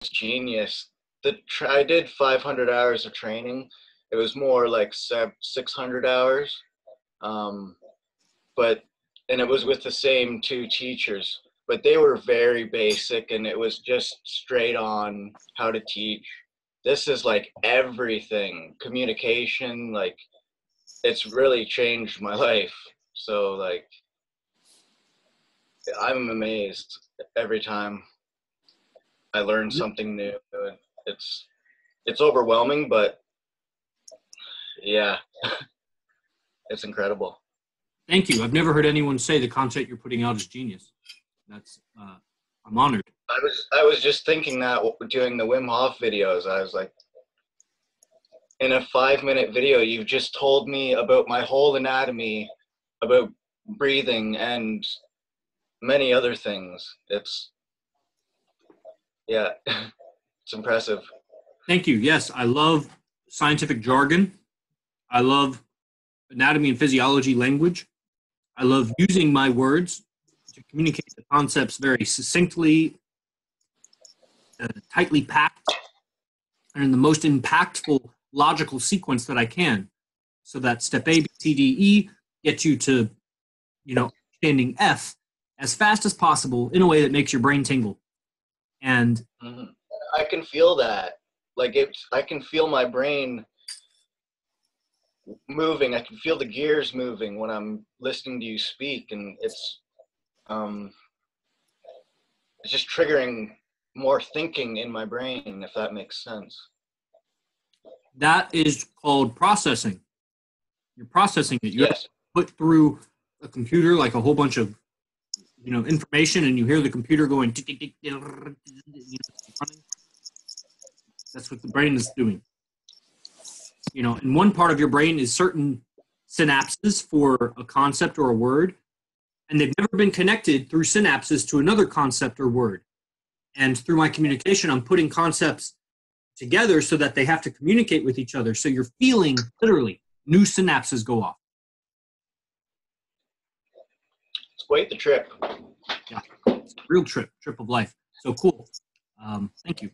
genius. I did 500 hours of training. It was more like 600 hours. But and it was with the same two teachers, but they were very basic, and it was just straight on how to teach. This is like everything, communication, like it's really changed my life. So like I'm amazed every time I learn something new. It's it's overwhelming, but yeah, it's incredible. Thank you. I've never heard anyone say the content you're putting out is genius. That's I'm honored. I was just thinking that doing the Wim Hof videos. I was like, in a 5-minute video, you've just told me about my whole anatomy, about breathing, and many other things. It's, yeah, it's impressive. Thank you. Yes, I love scientific jargon. I love anatomy and physiology language. I love using my words to communicate the concepts very succinctly, tightly packed, and in the most impactful logical sequence that I can, so that step A, B, C, D, E gets you to, understanding F as fast as possible in a way that makes your brain tingle. And I can feel that. Like I can feel my brain moving. I can feel the gears moving when I'm listening to you speak, and it's just triggering more thinking in my brain, if that makes sense. That is called processing. You're processing it. You have to put through a computer like a whole bunch of information, and you hear the computer going tick, tick, tick, running. That's what the brain is doing. And one part of your brain is certain synapses for a concept or a word, and they've never been connected through synapses to another concept or word. And through my communication, I'm putting concepts together so that they have to communicate with each other. So you're feeling, literally, new synapses go off. It's quite the trip. Yeah, it's a real trip of life. So cool. Thank you.